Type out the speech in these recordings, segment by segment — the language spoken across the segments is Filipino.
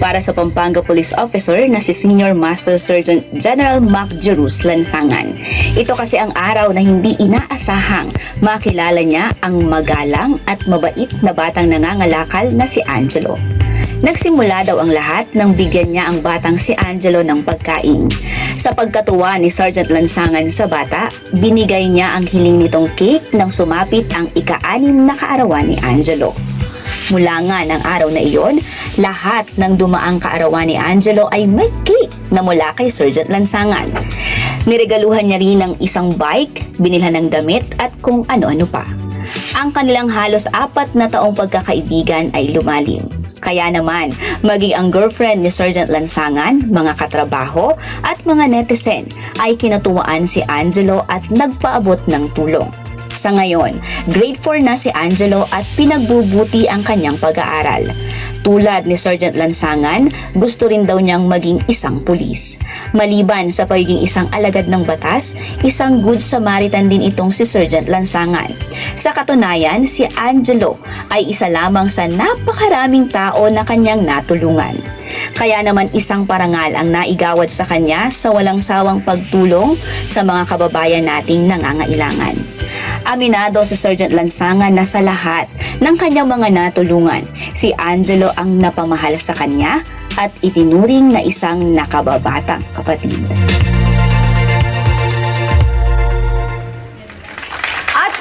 para sa Pampanga Police Officer na si Senior Master Sergeant General Mac Jerus Lansangan. Ito kasi ang araw na hindi inaasahang makilala niya ang magalang at mabait na batang nangangalakal na si Angelo. Nagsimula daw ang lahat nang bigyan niya ang batang si Angelo ng pagkain. Sa pagkatuwa ni Sergeant Lansangan sa bata, binigay niya ang hiling nitong cake nang sumapit ang ika-6 na kaarawan ni Angelo. Mula nga ng araw na iyon, lahat ng dumaang kaarawan ni Angelo ay may cake na mula kay Sergeant Lansangan. Niregaluhan niya rin ng isang bike, binilhan ng damit at kung ano-ano pa. Ang kanilang halos 4 na taong pagkakaibigan ay lumalim. Kaya naman, maging ang girlfriend ni Sergeant Lansangan, mga katrabaho at mga netizen ay kinatuwaan si Angelo at nagpaabot ng tulong. Sa ngayon, grade 4 na si Angelo at pinagbubuti ang kanyang pag-aaral. Tulad ni Sergeant Lansangan, gusto rin daw niyang maging isang pulis. Maliban sa pagiging isang alagad ng batas, isang good Samaritan din itong si Sergeant Lansangan. Sa katunayan, si Angelo ay isa lamang sa napakaraming tao na kanyang natulungan. Kaya naman isang parangal ang naigawad sa kanya sa walang sawang pagtulong sa mga kababayan nating nangangailangan. Aminado si Sergeant Lansangan na sa lahat ng kanyang mga natulungan, si Angelo ang napamahal sa kanya at itinuring na isang nakababatang kapatid.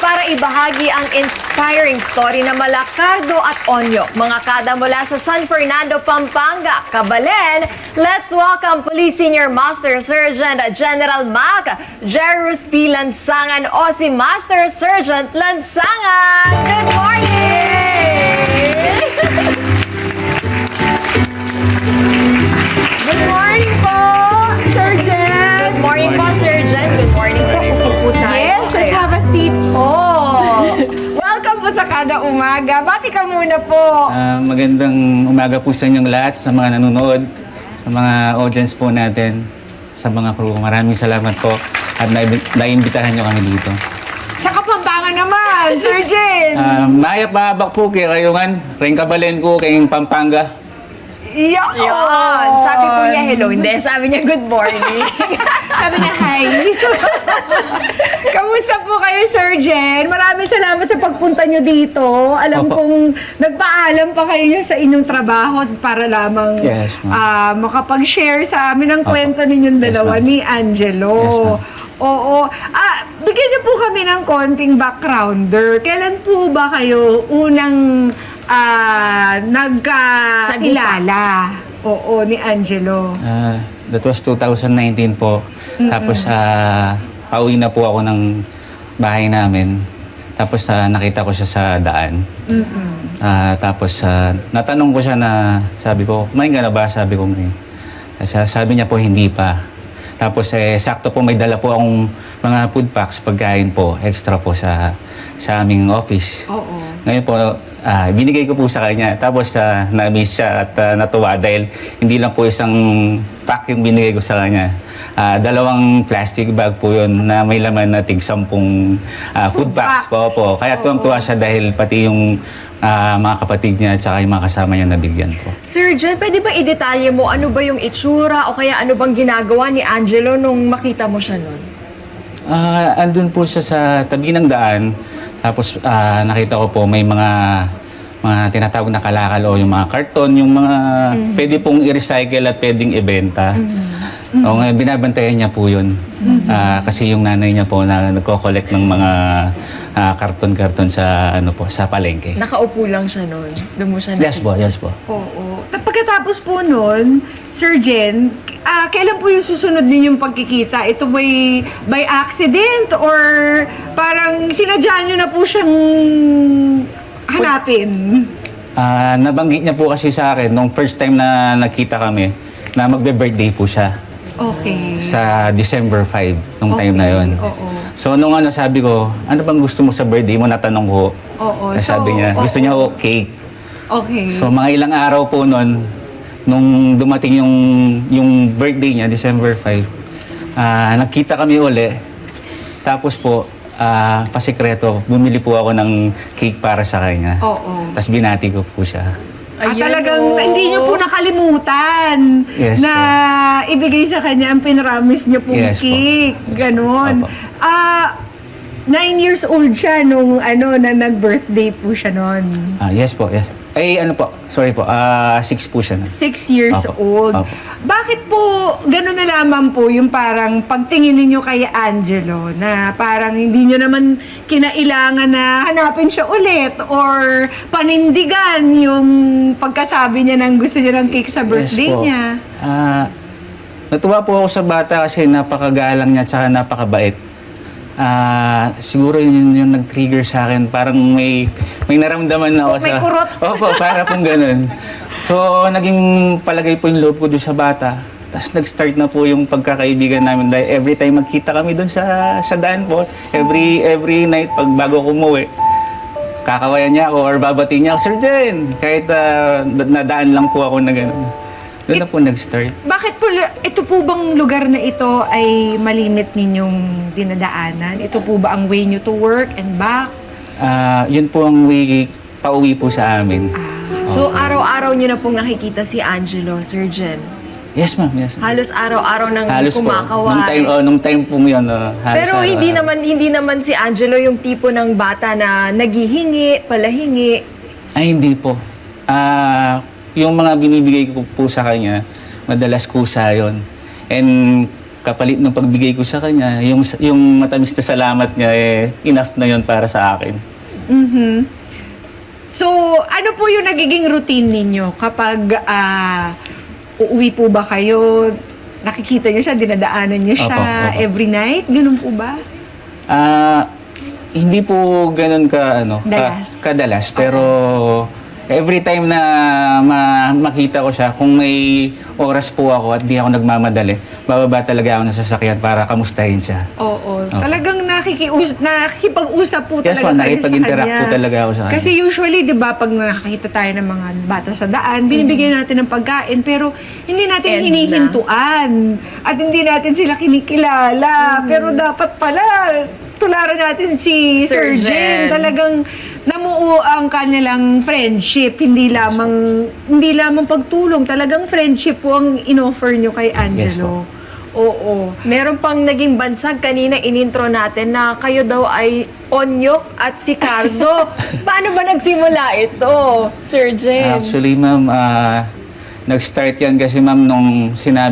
Para ibahagi ang inspiring story na Malacardo at Onyo, mga kada mula sa San Fernando, Pampanga, Kabalen, let's welcome Police Senior Master Sergeant General Mac Jerus P. Lansangan o si Master Sergeant Lansangan. Good morning! Good morning po, Sergeant! Good morning po, Sergeant. Good morning po. Upo po tayo. Yes, let's have a seat po. Welcome po sa Kada Umaga. Bati ka muna po. Magandang umaga po sa inyong lahat, sa mga nanonood, sa mga audience po natin, sa mga crew. Maraming salamat po at naimbitahan nyo kami dito. Sa Kapampangan naman, Sergeant. Maya pahabak po kay Rayungan, Ring Kabalen ko kay Pampanga. Yan. Sabi po niya hello, hindi. Sabi niya good morning. Sabi niya hi. Kamusta po kayo, Sergeant? Maraming salamat sa pagpunta nyo dito. Alam Opo. kong nagpaalam pa kayo sa inyong trabaho para lamang Yes, ma'am. makapag-share sa amin ang Opo. kwento ninyong Yes, dalawa ma'am. ni Angelo. Yes, ma'am. Oo. Bigyan niyo po kami ng konting backgrounder. Kailan po ba kayo unang nagkakilala? Oo, ni Angelo. That was 2019 po. Tapos pauwi na po ako ng bahay namin. Tapos nakita ko siya sa daan. Tapos natanong ko siya na, sabi ko, kumain ka na ba? Sabi ko, may. Sabi niya po, hindi pa. Tapos sakto po may dala po akong mga food packs, pagkain po, extra po sa aming office. Oo. Ngayon po, binigay ko po sa kanya. Tapos na-miss siya at natuwa dahil hindi lang po isang pack yung binigay ko sa kanya. 2 plastic bag po yun na may laman na tig-10 food packs po. Kaya tuwang-tuwa siya dahil pati yung mga kapatid niya at saka yung mga kasama niya nabigyan po. Sergeant, pwede ba i-detalye mo ano ba yung itsura o kaya ano bang ginagawa ni Angelo nung makita mo siya nun? Andun po siya sa tabi ng daan. Tapos nakita ko po may mga tinatawag na kalakal o yung mga karton, yung mga pwede pong i-recycle at pwedeng ibenta. O ngayon, binabantayan niya po yun. Kasi yung nanay niya po na nagko-collect ng mga karton-karton sa sa palengke. Nakaupo lang siya nun. Doon mo siya Yes po, yes po. Oo. Pagkatapos po nun, Sergeant, kailan po yung susunod ninyong pagkikita? Ito by accident or parang sinadya nyo na po siyang hanapin? Nabanggit niya po kasi sa akin nung first time na nakita kami na magbe-birthday po siya. Okay. Sa December 5, nung time na yon. Oo. So nung sabi ko, ano bang gusto mo sa birthday mo? Natanong ko. Oo. Sabi niya, gusto niya cake. Okay. So mga ilang araw po nun, nung dumating yung birthday niya, December 5, nagkita kami uli. Tapos po, pasikreto, bumili po ako ng cake para sa kanya. Oo. Tapos binati ko po siya. At Ayan, talagang oh. hindi nyo po nakalimutan Yes na ibigay sa kanya ang pinramis nyo pong Yes po. cake. Ganon. Opo. 9 years old siya nung na nag-birthday po siya noon. Yes po, yes. Ay, ano po, sorry po, 6 po siya na. 6 years Opo. old. Opo. Bakit po gano'n na lamang po yung parang pagtingin ninyo kay Angelo na parang hindi nyo naman kinailangan na hanapin siya ulit or panindigan yung pagkasabi niya ng gusto niya ng cake sa birthday po. niya? Natuwa po ako sa bata kasi napakagalang niya at saka napakabait. Siguro yun yung nag-trigger sa akin. Parang may naramdaman na ako May sa... kurot. Opo, para pong ganun. So, naging palagay po yung loob ko doon sa bata. Tapos nag-start na po yung pagkakaibigan namin dahil every time magkita kami doon sa daan po, every night pag bago ko umuwi, kakawayan niya ako or babatiin niya ako, Sir Jen! Kahit nadaan lang po ako na gano'n. Doon na po nag-start. Bakit po, ito po bang lugar na ito ay malimit ninyong dinadaanan? Ito po ba ang way nyo to work and back? Yun po ang way pauwi po sa amin. So, araw-araw niyo na pong nakikita si Angelo, Sir Jen. Yes, ma'am. Yes, ma'am. Halos araw-araw nang Halos po. kumakaway. Nung time po yun. Halos Pero hindi naman si Angelo yung tipo ng bata na naghihingi, palahingi. Ay, hindi po. Yung mga binibigay ko po sa kanya, madalas kusa yun. And kapalit ng pagbigay ko sa kanya, yung matamis na salamat niya, enough na yun para sa akin. So, ano po yung nagiging routine ninyo kapag uuwi po ba kayo, nakikita niyo siya, dinadaanan niyo siya Opo. every night? Ganun po ba? Hindi po ganun kadalas. Pero every time na makita ko siya, kung may oras po ako at di ako nagmamadali, bababa talaga ako ng sasakyan para kamustahin siya. Oo. Talagang nakikipag-usap po Yes, talaga ma'am, kayo sa nakipag-interact kanya. po talaga ako sa kanya. Kasi usually, di ba, pag nakakita tayo ng mga bata sa daan, binibigyan natin ng pagkain, pero hindi natin End hinihintuan. At hindi natin sila kinikilala. Pero dapat pala, tularan natin si Sir Sir Jen. Jen. Talagang namuo ang kanilang friendship, hindi lamang pagtulong, talagang friendship po ang inoffer nyo kay Angelo. Oo. Meron pang naging bansag kanina inintro natin na kayo daw ay Onyok at si Cardo. Paano ba nagsimula ito, Sir Jen? Actually, ma'am, nag-start yan kasi ma'am nung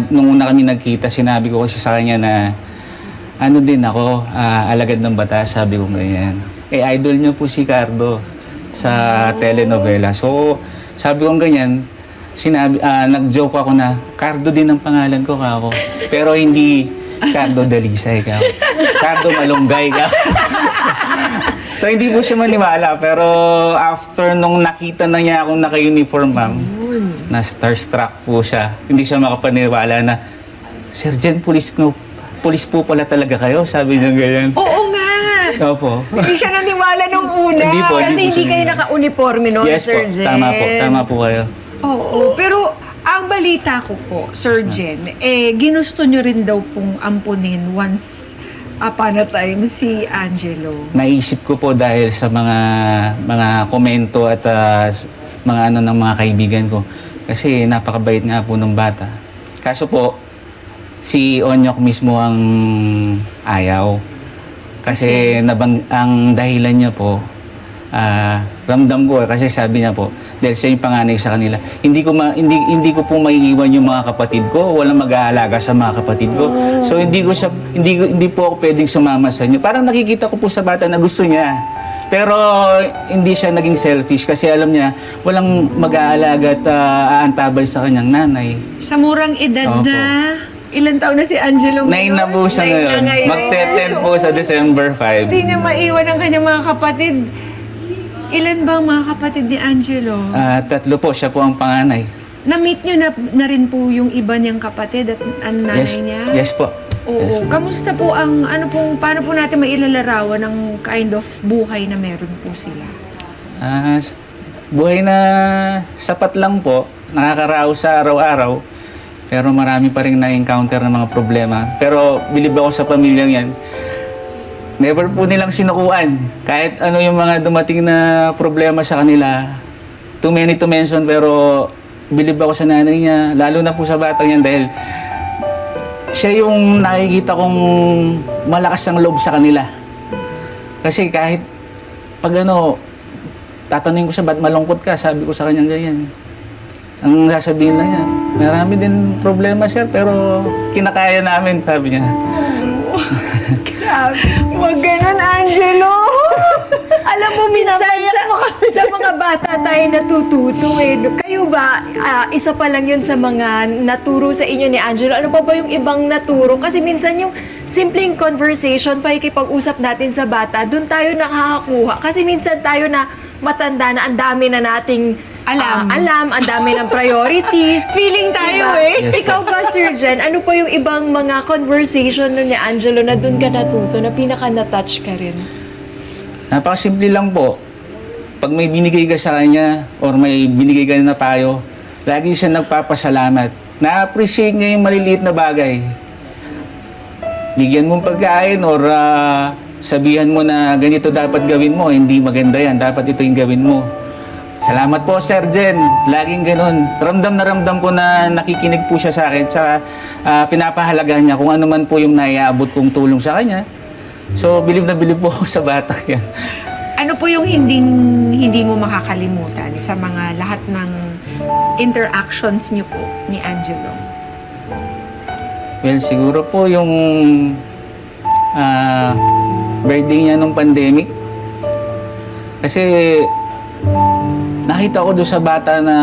una kami nagkita, sinabi ko kasi sa kanya na ano din ako, alagad ng bata, sabi ko ganyan. Idol niya po si Cardo sa telenovela. So, sabi ko ganyan, nag-joke ako na, Cardo din ang pangalan ko, kako. Pero hindi Cardo Dalisay, kako. Cardo Malunggay, kako. So, hindi po siya maniwala. Pero after nung nakita na niya akong naka-uniform, ma'am, na starstruck po siya. Hindi siya makapaniwala na, Sir Jen, pulis po pala talaga kayo, sabi niya ganyan. Oo nga. Opo. Hindi siya naniwala nung una. Hindi po. Kasi hindi siya kayo naniwala. naka-uniforme noon, Yes Sir po, Jen. tama po kayo. Oo. Pero ang balita ko po, Sir Jen, ginusto nyo rin daw pong ampunin once upon a time si Angelo. Naisip ko po dahil sa mga komento at mga ng mga kaibigan ko. Kasi napakabait nga po ng bata. Kaso po, si Onyok mismo ang ayaw. Kasi ang dahilan niya po, ramdam ko kasi sabi niya po, dahil siya yung panganay sa kanila, hindi ko po maiiwan yung mga kapatid ko, walang mag-aalaga sa mga kapatid ko. So hindi po ako pwedeng sumama sa inyo. Parang nakikita ko po sa bata na gusto niya. Pero hindi siya naging selfish kasi alam niya walang mag-aalaga at aantabay sa kanyang nanay. Sa murang edad Opo. na, ilan taon na si Angelo ngayon? 9 na po siya ngayon. Magte-10 po sa December 5. Hindi niya maiwan ang kanyang mga kapatid. Ilan ba ang mga kapatid ni Angelo? 3 po, siya po ang panganay. Na-meet niyo na rin po yung iba niyang kapatid at ang nanay niya? Yes po. Oo. Yes po. Kamusta po paano po natin mailalarawan ng kind of buhay na meron po sila? Buhay na sapat lang po, nakakaraos sa araw-araw, pero marami pa rin na-encounter ng mga problema. Pero bilib ako sa pamilyang yan, never po nilang sinukuan. Kahit ano yung mga dumating na problema sa kanila, too many to mention, pero bilib ako sa nanay niya, lalo na po sa batang yan dahil siya yung nakikita kong malakas ang loob sa kanila. Kasi kahit pag tatanungin ko siya, ba't malungkot ka? Sabi ko sa kanya ganyan. Ang sasabihin na niya, marami din problema sir, pero kinakaya namin, sabi niya. Grabe. Huwag ganun, Angelo. Alam mo, minsan sa mga bata tayo natututo eh. Kayo ba, isa pa lang yun sa mga naturo sa inyo ni Angelo? Ano pa ba yung ibang naturo? Kasi minsan yung simpleng conversation, pakikipag-usap natin sa bata, doon tayo nakakakuha. Kasi minsan tayo na matanda na ang dami na nating alam, ang dami ng priorities. Feeling tayo Diba? eh. Yes, Ikaw ba, Sir Jen, ano pa yung ibang mga conversation nun ni Angelo na doon ka natuto, na pinaka-na-touch ka rin? Napakasimple lang po. Pag may binigay ka sa kanya or may binigay ka na payo, lagi siya nagpapasalamat. Na-appreciate niya yung maliliit na bagay. Bigyan mong pagkain or sabihan mo na ganito dapat gawin mo, hindi maganda yan, dapat ito yung gawin mo. Salamat po, Sir Jen. Laging ganun. Ramdam ko na nakikinig po siya sa akin. Tsaka pinapahalagahan niya kung ano man po yung naiabot kong tulong sa kanya. So, bilib na bilib po ako sa bata yan. Ano po yung hindi mo makakalimutan sa mga lahat ng interactions niyo po ni Angelo? Well, siguro po yung birthday niya nung pandemic. Kasi nakita ko doon sa bata na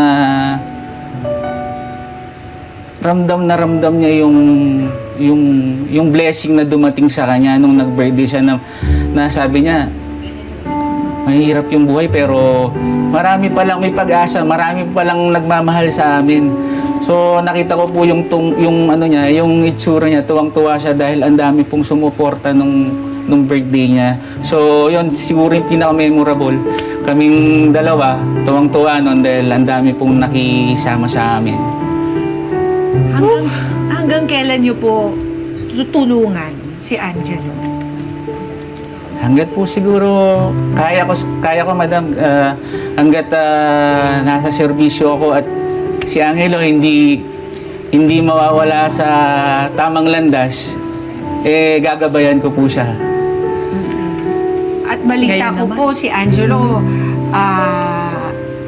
ramdam niya yung blessing na dumating sa kanya nung nag-birthday siya na sabi niya, mahirap yung buhay pero marami palang may pag-asa, marami palang nagmamahal sa amin. So nakita ko po yung itsura niya, tuwang-tuwa siya dahil ang dami pong sumuporta nung birthday niya. So yun siguro yung pinaka-memorable. Kaming dalawa, tuwang-tuwa nun dahil ang dami pong nakisama sa amin. Hanggang kailan niyo po tutulungan si Angelo? Hanggat po siguro kaya ko madam, hanggat nasa serbisyo ako at si Angelo hindi mawawala sa tamang landas, gagabayan ko po siya. At balita Ngayon ko naman. po si Angelo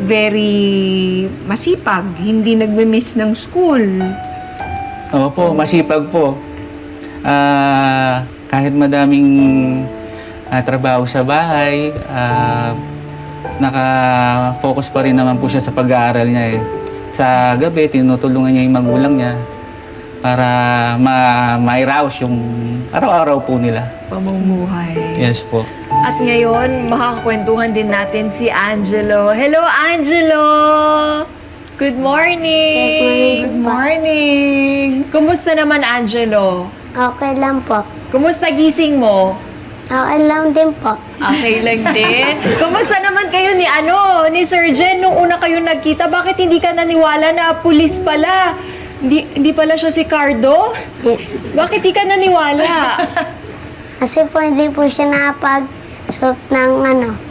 very masipag, hindi nagme-miss ng school. Opo, masipag po. Kahit madaming trabaho sa bahay, naka-focus pa rin naman po siya sa pag-aaral niya eh. Sa gabi, tinutulungan niya yung magulang niya para mairaos yung araw-araw po nila. Pamumuhay. Yes po. At ngayon, makakakwentuhan din natin si Angelo. Hello, Angelo! Good morning! Good morning! Kumusta naman, Angelo? Okay lang po. Kumusta gising mo? Okay lang din po. Okay lang din. Kumusta naman kayo ni Sir Jen? Nung una kayo nagkita, bakit hindi ka naniwala na pulis pala? Hindi pala siya si Cardo? Bakit di ka naniwala? Kasi po hindi po siya nakapag-suot ng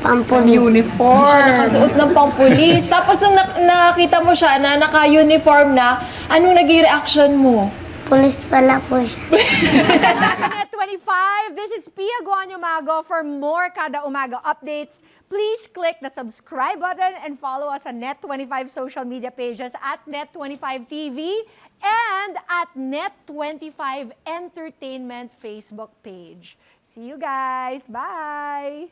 pampulis. Siya nakasuot ng pampulis. Tapos nung nakita mo siya na naka-uniform na, anong naging reaction mo? Pulis pala po siya. Net 25, this is Pia Guanyo Mago. For more Kada Umaga updates, please click the subscribe button and follow us on Net25 social media pages at Net25 TV and at Net25 Entertainment Facebook page. See you guys. Bye!